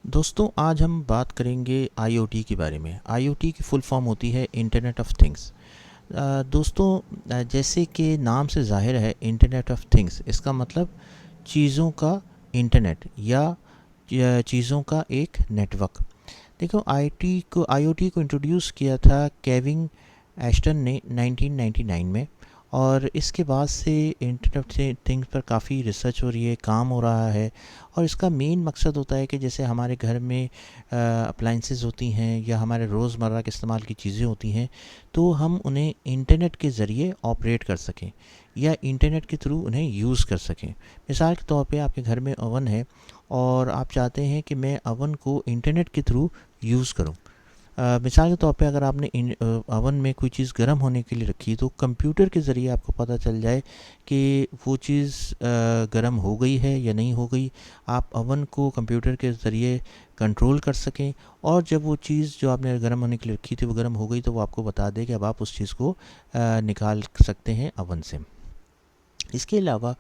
दोस्तों आज हम बात करेंगे आईओटी के बारे में। आईओटी की फुल फॉर्म होती है इंटरनेट ऑफ थिंग्स। दोस्तों, जैसे कि नाम से ज़ाहिर है इंटरनेट ऑफ थिंग्स, इसका मतलब चीज़ों का इंटरनेट या चीज़ों का एक नेटवर्क। देखो, आईओटी को इंट्रोड्यूस किया था केविन एस्टन ने 1999 में। और इसके बाद से इंटरनेट ऑफ थिंग्स पर काफ़ी रिसर्च हो रही है, काम हो रहा है। और इसका मेन मकसद होता है कि जैसे हमारे घर में अप्लाइंसेस होती हैं या हमारे रोज़मर्रा के इस्तेमाल की चीज़ें होती हैं, तो हम उन्हें इंटरनेट के ज़रिए ऑपरेट कर सकें या इंटरनेट के थ्रू उन्हें यूज़ कर सकें। मिसाल के तौर पे आपके घर में ओवन है और आप चाहते हैं कि मैं ओवन को इंटरनेट के थ्रू यूज़ करूं। मिसाल के तौर पे अगर आपने ओवन में कोई चीज़ गर्म होने के लिए रखी, तो कंप्यूटर के ज़रिए आपको पता चल जाए कि वो चीज़ गर्म हो गई है या नहीं हो गई। आप ओवन को कंप्यूटर के ज़रिए कंट्रोल कर सकें, और जब वो चीज़ जो आपने गर्म होने के लिए रखी थी वो गर्म हो गई, तो वो आपको बता दे कि अब आप उस चीज़ को निकाल सकते हैं ओवन से। इसके अलावा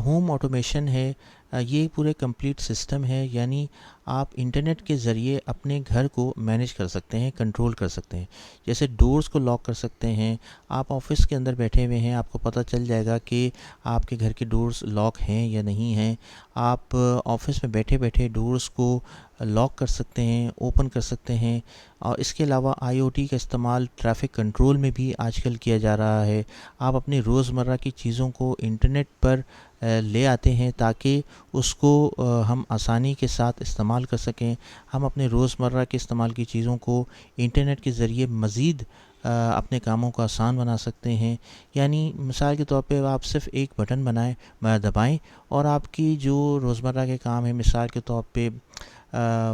होम ऑटोमेशन है। ये पूरे कंप्लीट सिस्टम है, यानी आप इंटरनेट के ज़रिए अपने घर को मैनेज कर सकते हैं, कंट्रोल कर सकते हैं। जैसे डोर्स को लॉक कर सकते हैं। आप ऑफिस के अंदर बैठे हुए हैं, आपको पता चल जाएगा कि आपके घर के डोर्स लॉक हैं या नहीं हैं। आप ऑफिस में बैठे बैठे डोर्स को लॉक कर सकते हैं, ओपन कर सकते हैं। और इसके अलावा आईओटी का इस्तेमाल ट्रैफिक कंट्रोल में भी आजकल किया जा रहा है। आप अपनी रोज़मर्रा की चीज़ों को इंटरनेट पर ले आते हैं ताकि उसको हम आसानी के साथ इस्तेमाल कर सकें। हम अपने रोज़मर्रा के इस्तेमाल की चीज़ों को इंटरनेट के ज़रिए मज़ीद अपने कामों को आसान बना सकते हैं। यानी मिसाल के तौर पे आप सिर्फ एक बटन दबाएं और आपकी जो रोज़मर्रा के काम है, मिसाल के तौर पे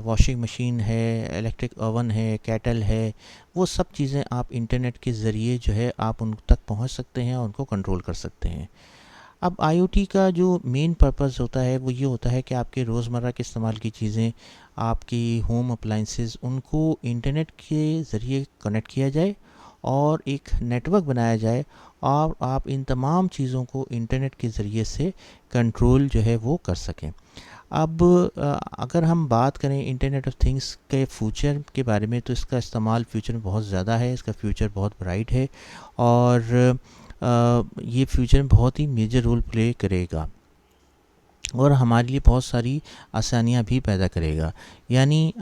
वॉशिंग मशीन है, इलेक्ट्रिक ओवन है, केटल है, वो सब चीज़ें आप इंटरनेट के ज़रिए जो है आप उन तक पहुंच सकते हैं और उनको कंट्रोल कर सकते हैं। अब आईओटी का जो मेन पर्पस होता है वो ये होता है कि आपके रोज़मर्रा के इस्तेमाल की चीज़ें, आपकी होम अप्लाइंसेस, उनको इंटरनेट के ज़रिए कनेक्ट किया जाए और एक नेटवर्क बनाया जाए, और आप इन तमाम चीज़ों को इंटरनेट के ज़रिए से कंट्रोल जो है वो कर सकें। अब अगर हम बात करें इंटरनेट ऑफ थिंग्स के फ्यूचर के बारे में, तो इसका इस्तेमाल फ्यूचर में बहुत ज़्यादा है, इसका फ्यूचर बहुत ब्राइट है। और ये फ्यूचर में बहुत ही मेजर रोल प्ले करेगा और हमारे लिए बहुत सारी आसानियाँ भी पैदा करेगा। यानी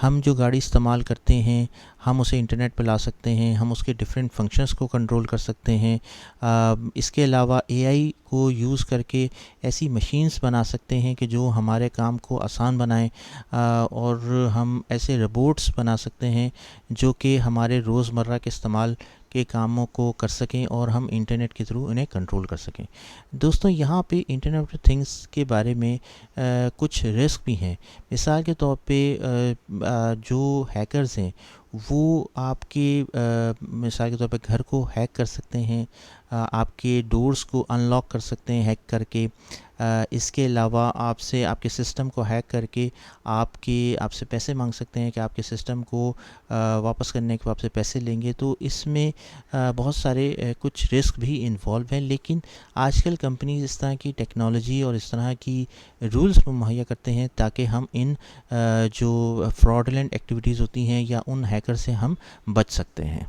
हम जो गाड़ी इस्तेमाल करते हैं, हम उसे इंटरनेट पर ला सकते हैं, हम उसके डिफरेंट फंक्शंस को कंट्रोल कर सकते हैं। इसके अलावा एआई को यूज़ करके ऐसी मशीन्स बना सकते हैं कि जो हमारे काम को आसान बनाएं। और हम ऐसे रोबोट्स बना सकते हैं जो कि हमारे रोज़मर्रा के इस्तेमाल के कामों को कर सकें और हम इंटरनेट के थ्रू इन्हें कंट्रोल कर सकें। दोस्तों, यहाँ पे इंटरनेट ऑफ थिंग्स के बारे में कुछ रिस्क भी हैं। मिसाल के तौर पे जो हैकर्स हैं वो आपके मिसाल के तौर पे घर को हैक कर सकते हैं, आपके डोर्स को अनलॉक कर सकते हैं हैक करके। इसके अलावा आपसे आपके सिस्टम को हैक करके आपसे पैसे मांग सकते हैं कि आपके सिस्टम को वापस करने के बाद आपसे पैसे लेंगे। तो इसमें बहुत सारे कुछ रिस्क भी इन्वॉल्व हैं, लेकिन आजकल कंपनीज इस तरह की टेक्नोलॉजी और इस तरह की रूल्स मुहैया करते हैं ताकि हम इन जो फ्रॉडलेंट एक्टिविटीज़ होती हैं या उन हैकर से हम बच सकते हैं।